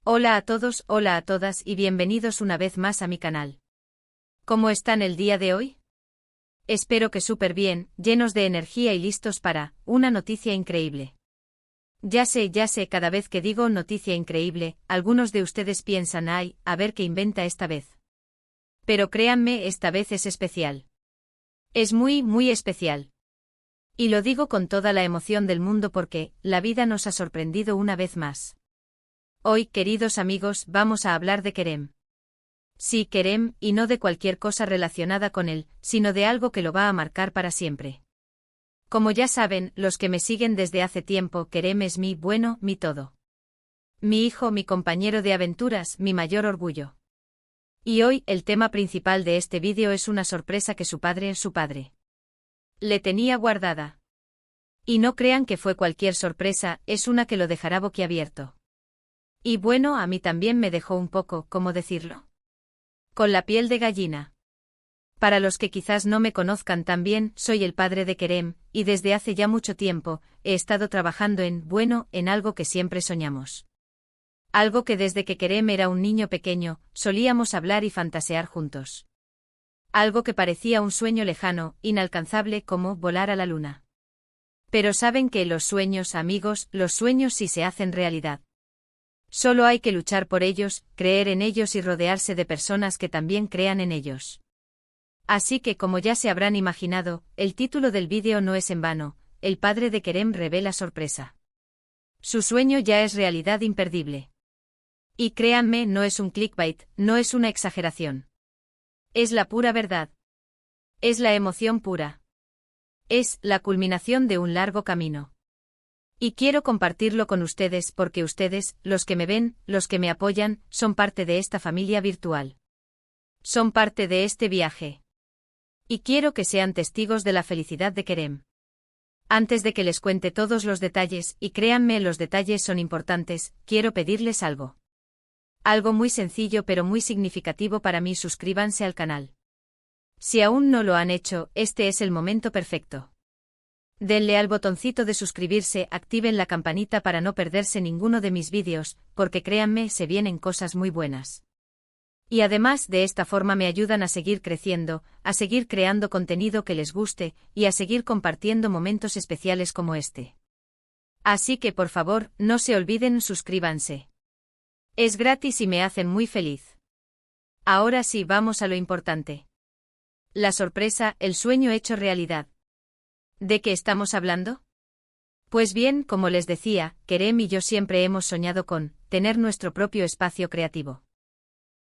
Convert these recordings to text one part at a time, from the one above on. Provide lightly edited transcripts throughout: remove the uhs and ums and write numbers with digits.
Hola a todos, hola a todas y bienvenidos una vez más a mi canal. ¿Cómo están el día de hoy? Espero que súper bien, llenos de energía y listos para una noticia increíble. Ya sé, cada vez que digo noticia increíble, algunos de ustedes piensan, ay, a ver qué inventa esta vez. Pero créanme, esta vez es especial. Es muy especial. Y lo digo con toda la emoción del mundo porque la vida nos ha sorprendido una vez más. Hoy, queridos amigos, vamos a hablar de Kerem. Sí, Kerem, y no de cualquier cosa relacionada con él, sino de algo que lo va a marcar para siempre. Como ya saben, los que me siguen desde hace tiempo, Kerem es mi todo. Mi hijo, mi compañero de aventuras, mi mayor orgullo. Y hoy, el tema principal de este vídeo es una sorpresa que su padre, le tenía guardada. Y no crean que fue cualquier sorpresa, es una que lo dejará boquiabierto. Y bueno, a mí también me dejó un poco, ¿cómo decirlo? Con la piel de gallina. Para los que quizás no me conozcan tan bien, soy el padre de Kerem, y desde hace ya mucho tiempo, he estado trabajando en algo que siempre soñamos. Algo que desde que Kerem era un niño pequeño, solíamos hablar y fantasear juntos. Algo que parecía un sueño lejano, inalcanzable como volar a la luna. Pero saben que los sueños, amigos, los sueños sí se hacen realidad. Solo hay que luchar por ellos, creer en ellos y rodearse de personas que también crean en ellos. Así que como ya se habrán imaginado, el título del vídeo no es en vano, el padre de Kerem revela sorpresa. Su sueño ya es realidad imperdible. Y créanme, no es un clickbait, no es una exageración. Es la pura verdad. Es la emoción pura. Es la culminación de un largo camino. Y quiero compartirlo con ustedes porque ustedes, los que me ven, los que me apoyan, son parte de esta familia virtual. Son parte de este viaje. Y quiero que sean testigos de la felicidad de Kerem. Antes de que les cuente todos los detalles, y créanme, los detalles son importantes, quiero pedirles algo. Algo muy sencillo pero muy significativo para mí: suscríbanse al canal. Si aún no lo han hecho, este es el momento perfecto. Denle al botoncito de suscribirse, activen la campanita para no perderse ninguno de mis vídeos, porque créanme, se vienen cosas muy buenas. Y además, de esta forma me ayudan a seguir creciendo, a seguir creando contenido que les guste, y a seguir compartiendo momentos especiales como este. Así que por favor, no se olviden, suscríbanse. Es gratis y me hacen muy feliz. Ahora sí, vamos a lo importante. La sorpresa, el sueño hecho realidad. ¿De qué estamos hablando? Pues bien, como les decía, Kerem y yo siempre hemos soñado con tener nuestro propio espacio creativo.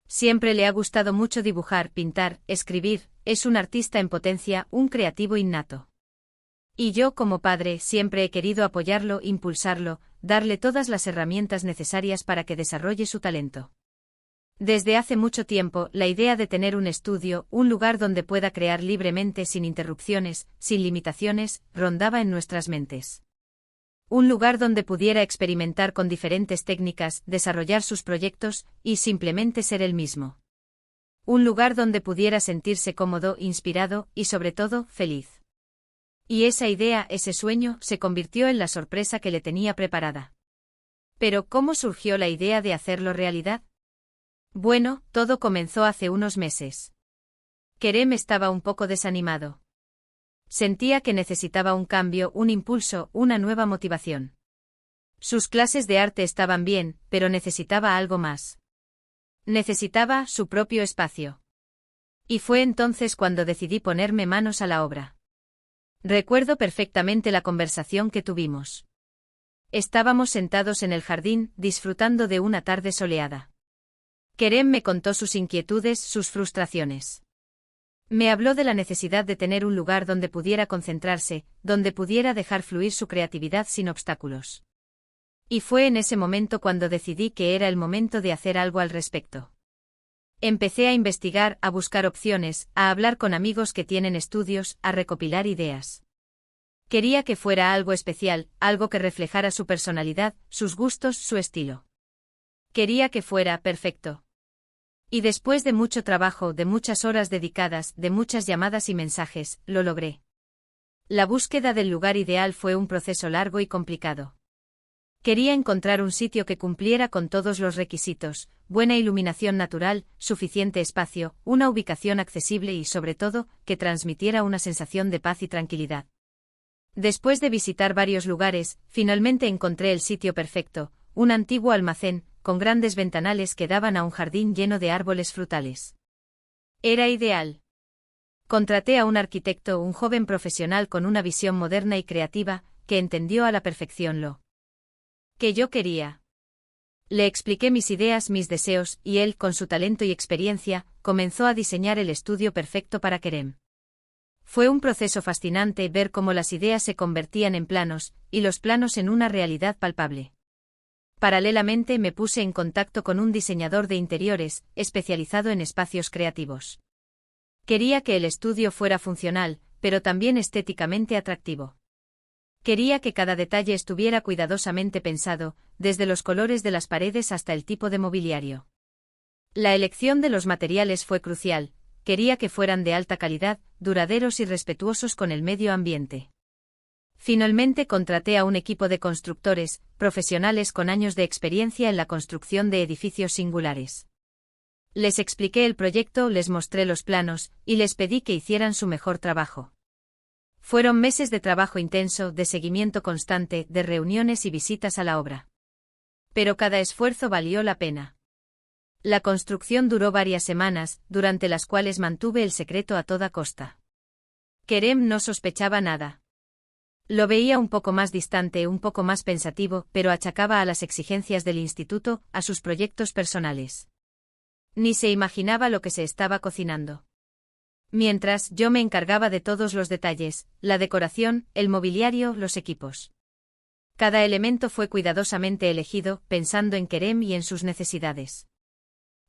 Siempre le ha gustado mucho dibujar, pintar, escribir, es un artista en potencia, un creativo innato. Y yo, como padre, siempre he querido apoyarlo, impulsarlo, darle todas las herramientas necesarias para que desarrolle su talento. Desde hace mucho tiempo, la idea de tener un estudio, un lugar donde pueda crear libremente sin interrupciones, sin limitaciones, rondaba en nuestras mentes. Un lugar donde pudiera experimentar con diferentes técnicas, desarrollar sus proyectos, y simplemente ser él mismo. Un lugar donde pudiera sentirse cómodo, inspirado, y sobre todo, feliz. Y esa idea, ese sueño, se convirtió en la sorpresa que le tenía preparada. Pero, ¿cómo surgió la idea de hacerlo realidad? Bueno, todo comenzó hace unos meses. Kerem estaba un poco desanimado. Sentía que necesitaba un cambio, un impulso, una nueva motivación. Sus clases de arte estaban bien, pero necesitaba algo más. Necesitaba su propio espacio. Y fue entonces cuando decidí ponerme manos a la obra. Recuerdo perfectamente la conversación que tuvimos. Estábamos sentados en el jardín, disfrutando de una tarde soleada. Kerem me contó sus inquietudes, sus frustraciones. Me habló de la necesidad de tener un lugar donde pudiera concentrarse, donde pudiera dejar fluir su creatividad sin obstáculos. Y fue en ese momento cuando decidí que era el momento de hacer algo al respecto. Empecé a investigar, a buscar opciones, a hablar con amigos que tienen estudios, a recopilar ideas. Quería que fuera algo especial, algo que reflejara su personalidad, sus gustos, su estilo. Quería que fuera perfecto. Y después de mucho trabajo, de muchas horas dedicadas, de muchas llamadas y mensajes, lo logré. La búsqueda del lugar ideal fue un proceso largo y complicado. Quería encontrar un sitio que cumpliera con todos los requisitos: buena iluminación natural, suficiente espacio, una ubicación accesible y, sobre todo, que transmitiera una sensación de paz y tranquilidad. Después de visitar varios lugares, finalmente encontré el sitio perfecto: un antiguo almacén, con grandes ventanales que daban a un jardín lleno de árboles frutales. Era ideal. Contraté a un arquitecto, un joven profesional con una visión moderna y creativa, que entendió a la perfección lo que yo quería. Le expliqué mis ideas, mis deseos, y él, con su talento y experiencia, comenzó a diseñar el estudio perfecto para Kerem. Fue un proceso fascinante ver cómo las ideas se convertían en planos, y los planos en una realidad palpable. Paralelamente me puse en contacto con un diseñador de interiores, especializado en espacios creativos. Quería que el estudio fuera funcional, pero también estéticamente atractivo. Quería que cada detalle estuviera cuidadosamente pensado, desde los colores de las paredes hasta el tipo de mobiliario. La elección de los materiales fue crucial. Quería que fueran de alta calidad, duraderos y respetuosos con el medio ambiente. Finalmente contraté a un equipo de constructores, profesionales con años de experiencia en la construcción de edificios singulares. Les expliqué el proyecto, les mostré los planos, y les pedí que hicieran su mejor trabajo. Fueron meses de trabajo intenso, de seguimiento constante, de reuniones y visitas a la obra. Pero cada esfuerzo valió la pena. La construcción duró varias semanas, durante las cuales mantuve el secreto a toda costa. Kerem no sospechaba nada. Lo veía un poco más distante, un poco más pensativo, pero achacaba a las exigencias del instituto, a sus proyectos personales. Ni se imaginaba lo que se estaba cocinando. Mientras, yo me encargaba de todos los detalles: la decoración, el mobiliario, los equipos. Cada elemento fue cuidadosamente elegido, pensando en Kerem y en sus necesidades.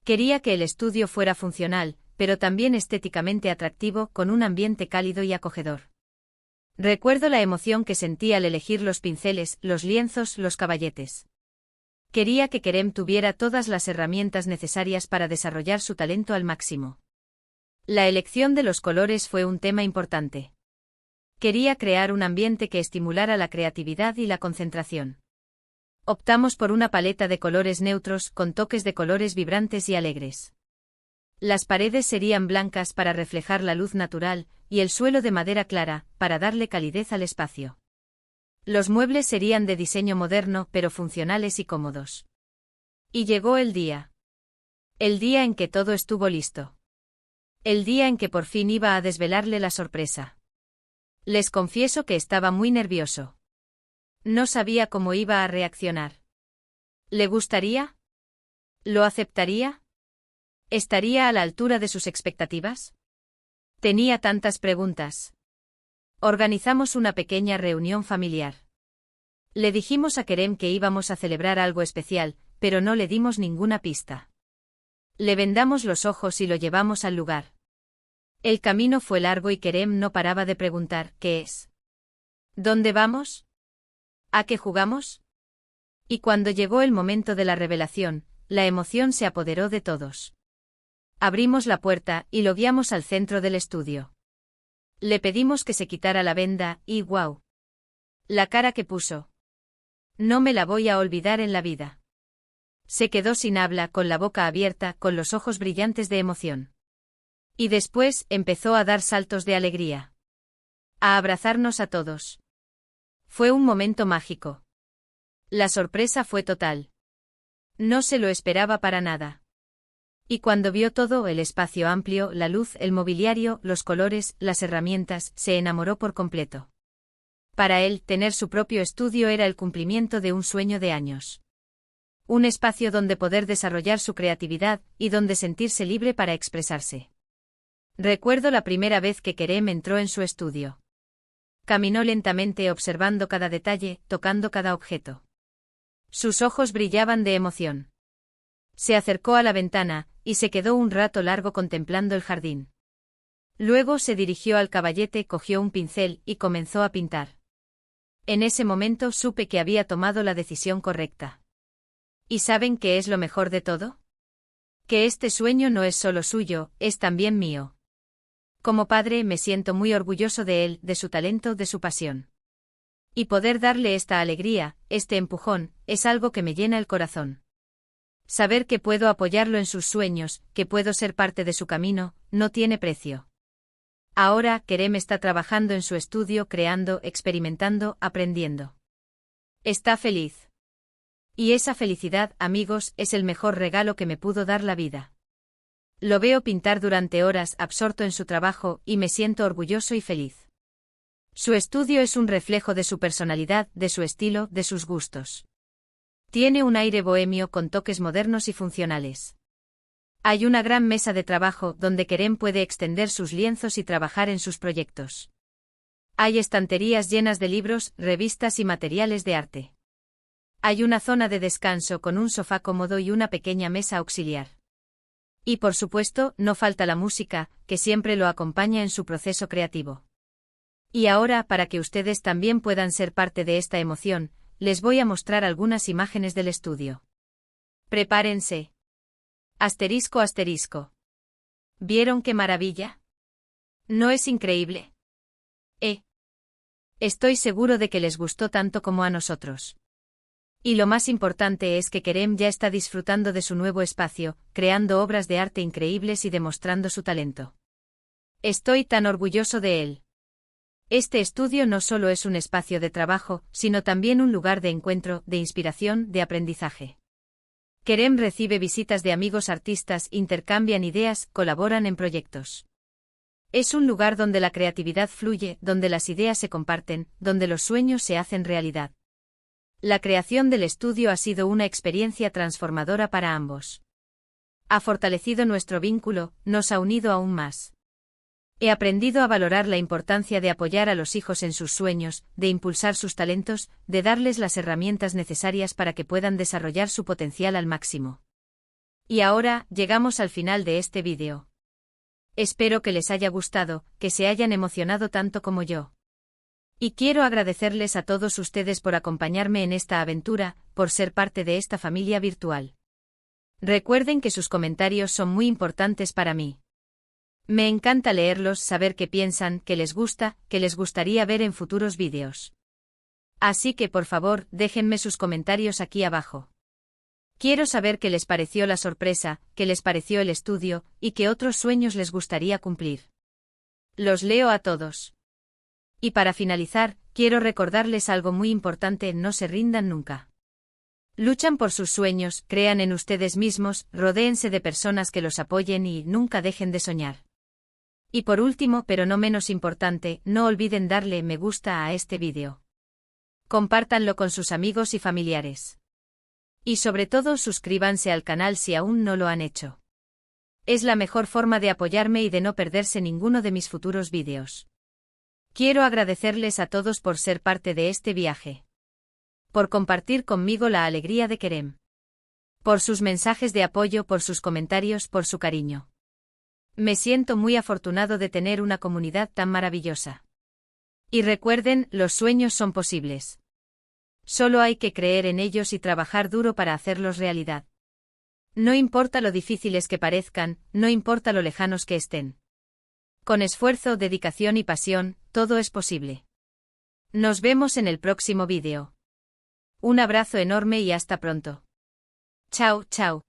Quería que el estudio fuera funcional, pero también estéticamente atractivo, con un ambiente cálido y acogedor. Recuerdo la emoción que sentí al elegir los pinceles, los lienzos, los caballetes. Quería que Kerem tuviera todas las herramientas necesarias para desarrollar su talento al máximo. La elección de los colores fue un tema importante. Quería crear un ambiente que estimulara la creatividad y la concentración. Optamos por una paleta de colores neutros, con toques de colores vibrantes y alegres. Las paredes serían blancas para reflejar la luz natural, y el suelo de madera clara, para darle calidez al espacio. Los muebles serían de diseño moderno, pero funcionales y cómodos. Y llegó el día. El día en que todo estuvo listo. El día en que por fin iba a desvelarle la sorpresa. Les confieso que estaba muy nervioso. No sabía cómo iba a reaccionar. ¿Le gustaría? ¿Lo aceptaría? ¿Estaría a la altura de sus expectativas? Tenía tantas preguntas. Organizamos una pequeña reunión familiar. Le dijimos a Kerem que íbamos a celebrar algo especial, pero no le dimos ninguna pista. Le vendamos los ojos y lo llevamos al lugar. El camino fue largo y Kerem no paraba de preguntar: ¿qué es? ¿Dónde vamos? ¿A qué jugamos? Y cuando llegó el momento de la revelación, la emoción se apoderó de todos. Abrimos la puerta y lo guiamos al centro del estudio. Le pedimos que se quitara la venda y ¡guau! La cara que puso. No me la voy a olvidar en la vida. Se quedó sin habla, con la boca abierta, con los ojos brillantes de emoción. Y después empezó a dar saltos de alegría. A abrazarnos a todos. Fue un momento mágico. La sorpresa fue total. No se lo esperaba para nada. Y cuando vio todo, el espacio amplio, la luz, el mobiliario, los colores, las herramientas, se enamoró por completo. Para él, tener su propio estudio era el cumplimiento de un sueño de años. Un espacio donde poder desarrollar su creatividad, y donde sentirse libre para expresarse. Recuerdo la primera vez que Kerem entró en su estudio. Caminó lentamente observando cada detalle, tocando cada objeto. Sus ojos brillaban de emoción. Se acercó a la ventana, y se quedó un rato largo contemplando el jardín. Luego se dirigió al caballete, cogió un pincel, y comenzó a pintar. En ese momento supe que había tomado la decisión correcta. ¿Y saben qué es lo mejor de todo? Que este sueño no es solo suyo, es también mío. Como padre me siento muy orgulloso de él, de su talento, de su pasión. Y poder darle esta alegría, este empujón, es algo que me llena el corazón. Saber que puedo apoyarlo en sus sueños, que puedo ser parte de su camino, no tiene precio. Ahora, Kerem está trabajando en su estudio, creando, experimentando, aprendiendo. Está feliz. Y esa felicidad, amigos, es el mejor regalo que me pudo dar la vida. Lo veo pintar durante horas, absorto en su trabajo, y me siento orgulloso y feliz. Su estudio es un reflejo de su personalidad, de su estilo, de sus gustos. Tiene un aire bohemio con toques modernos y funcionales. Hay una gran mesa de trabajo donde Kerem puede extender sus lienzos y trabajar en sus proyectos. Hay estanterías llenas de libros, revistas y materiales de arte. Hay una zona de descanso con un sofá cómodo y una pequeña mesa auxiliar. Y por supuesto, no falta la música, que siempre lo acompaña en su proceso creativo. Y ahora, para que ustedes también puedan ser parte de esta emoción, les voy a mostrar algunas imágenes del estudio. Prepárense. Asterisco asterisco. ¿Vieron qué maravilla? ¿No es increíble? Estoy seguro de que les gustó tanto como a nosotros. Y lo más importante es que Kerem ya está disfrutando de su nuevo espacio, creando obras de arte increíbles y demostrando su talento. Estoy tan orgulloso de él. Este estudio no solo es un espacio de trabajo, sino también un lugar de encuentro, de inspiración, de aprendizaje. Kerem recibe visitas de amigos artistas, intercambian ideas, colaboran en proyectos. Es un lugar donde la creatividad fluye, donde las ideas se comparten, donde los sueños se hacen realidad. La creación del estudio ha sido una experiencia transformadora para ambos. Ha fortalecido nuestro vínculo, nos ha unido aún más. He aprendido a valorar la importancia de apoyar a los hijos en sus sueños, de impulsar sus talentos, de darles las herramientas necesarias para que puedan desarrollar su potencial al máximo. Y ahora, llegamos al final de este vídeo. Espero que les haya gustado, que se hayan emocionado tanto como yo. Y quiero agradecerles a todos ustedes por acompañarme en esta aventura, por ser parte de esta familia virtual. Recuerden que sus comentarios son muy importantes para mí. Me encanta leerlos, saber qué piensan, qué les gusta, qué les gustaría ver en futuros vídeos. Así que por favor, déjenme sus comentarios aquí abajo. Quiero saber qué les pareció la sorpresa, qué les pareció el estudio, y qué otros sueños les gustaría cumplir. Los leo a todos. Y para finalizar, quiero recordarles algo muy importante: no se rindan nunca. Luchan por sus sueños, crean en ustedes mismos, rodéense de personas que los apoyen y nunca dejen de soñar. Y por último, pero no menos importante, no olviden darle me gusta a este vídeo. Compártanlo con sus amigos y familiares. Y sobre todo suscríbanse al canal si aún no lo han hecho. Es la mejor forma de apoyarme y de no perderse ninguno de mis futuros vídeos. Quiero agradecerles a todos por ser parte de este viaje. Por compartir conmigo la alegría de Kerem. Por sus mensajes de apoyo, por sus comentarios, por su cariño. Me siento muy afortunado de tener una comunidad tan maravillosa. Y recuerden, los sueños son posibles. Solo hay que creer en ellos y trabajar duro para hacerlos realidad. No importa lo difíciles que parezcan, no importa lo lejanos que estén. Con esfuerzo, dedicación y pasión, todo es posible. Nos vemos en el próximo vídeo. Un abrazo enorme y hasta pronto. Chao, chao.